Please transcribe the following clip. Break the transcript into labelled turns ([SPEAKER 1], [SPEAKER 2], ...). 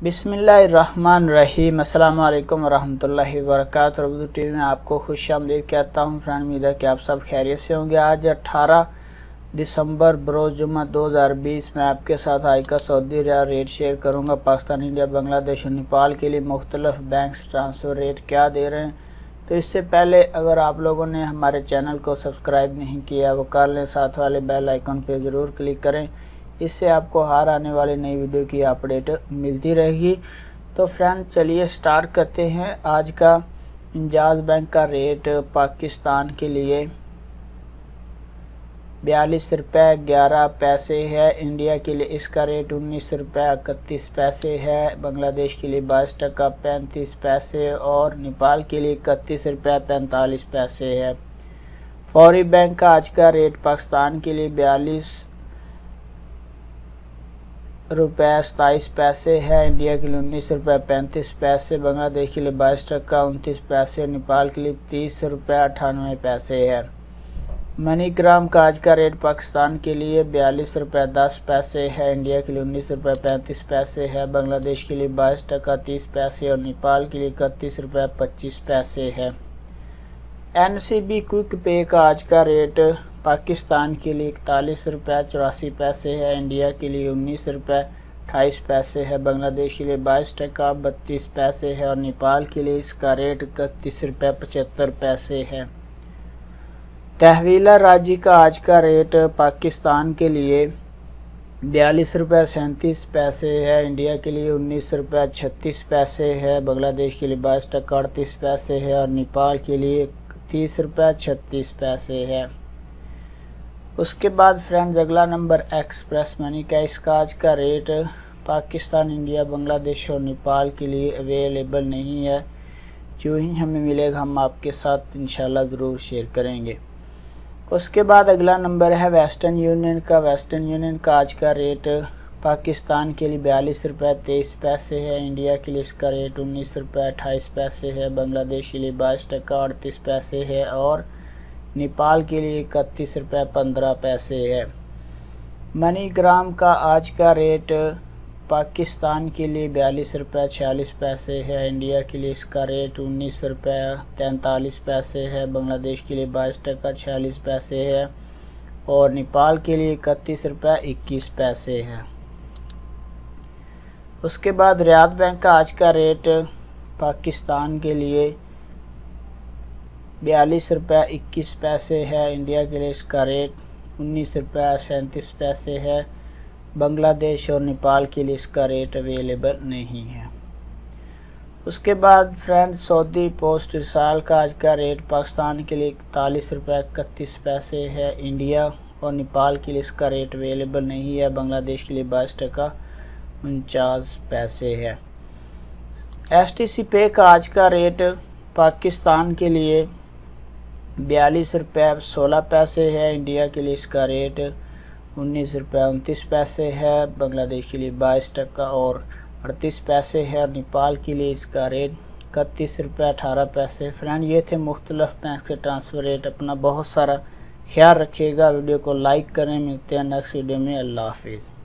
[SPEAKER 1] बिस्मिल्लाहिर्रहमानिर्रहीम। अस्सलाम वालेकुम वरहमतुल्लाहि वबरकातुहू। उर्दू टीवी में आपको खुशामदीद कहता हूँ। फ्रेंड, उम्मीद है कि आप सब खैरियत से होंगे। आज 18 दिसंबर बरोज़ जुम्मा 2020 में आपके साथ आई का सऊदी रियाल रेट शेयर करूँगा। पाकिस्तान, इंडिया, बांग्लादेश और नेपाल के लिए मुख्तलिफ बैंक्स ट्रांसफ़र रेट क्या दे रहे हैं। तो इससे पहले अगर आप लोगों ने हमारे चैनल को सब्सक्राइब नहीं किया वो कर लें, साथ वाले बेल आइकन पर ज़रूर क्लिक करें। इससे आपको हर आने वाली नई वीडियो की अपडेट मिलती रहेगी। तो फ्रेंड, चलिए स्टार्ट करते हैं। आज का इंजाज बैंक का रेट पाकिस्तान के लिए 42 रुपये 11 पैसे है। इंडिया के लिए इसका रेट 19 रुपये 31 पैसे है। बांग्लादेश के लिए 22 टका 35 पैसे और नेपाल के लिए 31 रुपये 45 पैसे है। फौरी बैंक का आज का रेट पाकिस्तान के लिए 42 रुपये 27 पैसे है। इंडिया के लिए 19 रुपये 35 पैसे, बांग्लादेश के लिए 22 टका 29 पैसे, नेपाल के लिए 30 रुपये 98 पैसे है। मनीग्राम का आज का रेट पाकिस्तान के लिए 42 रुपये 10 पैसे है। इंडिया के लिए 19 रुपये 35 पैसे है। बांग्लादेश के लिए 22 टका 30 पैसे और नेपाल के लिए 31 रुपये 25 पैसे है। NCB क्विक पे का आज का रेट पाकिस्तान के लिए 41 रुपये 84 पैसे है। इंडिया के लिए 19 रुपये 28 पैसे है। बांग्लादेश के लिए 22 टका 32 पैसे है और नेपाल के लिए इसका रेट 31 रुपये 75 पैसे है। तहवीला राजी का आज का रेट पाकिस्तान के लिए 42 रुपये 37 पैसे है। इंडिया के लिए 19 रुपये 36 पैसे है। बांग्लादेश के लिए 22 टका 38 पैसे है और नेपाल के लिए 30 रुपये 36 पैसे है। उसके बाद फ्रेंड्स, अगला नंबर एक्सप्रेस मनी का। इसका आज का रेट पाकिस्तान, इंडिया, बांग्लादेश और नेपाल के लिए अवेलेबल नहीं है। जो ही हमें मिलेगा हम आपके साथ इंशाल्लाह ज़रूर शेयर करेंगे। उसके बाद अगला नंबर है वेस्टर्न यूनियन का। वेस्टर्न यूनियन का आज का रेट पाकिस्तान के लिए 42 रुपये 23 पैसे है। इंडिया के लिए इसका रेट 19 रुपये 28 पैसे है। बांग्लादेश के लिए 22 टका 38 पैसे है और नेपाल के लिए 31 रुपये 15 पैसे है। मनीग्राम का आज का रेट पाकिस्तान के लिए 42 रुपये 46 पैसे है। इंडिया के लिए इसका रेट 19 रुपये 43 पैसे है। बांग्लादेश के लिए 22 टका 46 पैसे है और नेपाल के लिए 31 रुपये 21 पैसे है। उसके बाद रियाद बैंक का आज का रेट पाकिस्तान के लिए 42 रुपये 21 पैसे है। इंडिया के लिए इसका रेट 19 रुपये 37 पैसे है। बांग्लादेश और नेपाल के लिए इसका रेट अवेलेबल नहीं है। उसके बाद फ्रेंड्स, सऊदी पोस्ट रिसाल का आज का रेट पाकिस्तान के लिए 41 रुपये 31 पैसे है। इंडिया और नेपाल के लिए इसका रेट अवेलेबल नहीं है। बांग्लादेश के लिए 22 टका 49 पैसे है। STC पे का आज का रेट पाकिस्तान के लिए 42 रुपये 16 पैसे है। इंडिया के लिए इसका रेट 19 रुपये 29 पैसे है। बांग्लादेश के लिए 22 टका और 38 पैसे है और नेपाल के लिए इसका रेट 31 रुपये 18 पैसे। फ्रेंड, ये थे मुख्तलिफ बैंक के ट्रांसफ़र रेट। अपना बहुत सारा ख्याल रखिएगा। वीडियो को लाइक करें। मिलते हैं नेक्स्ट वीडियो में। अल्लाह हाफिज़।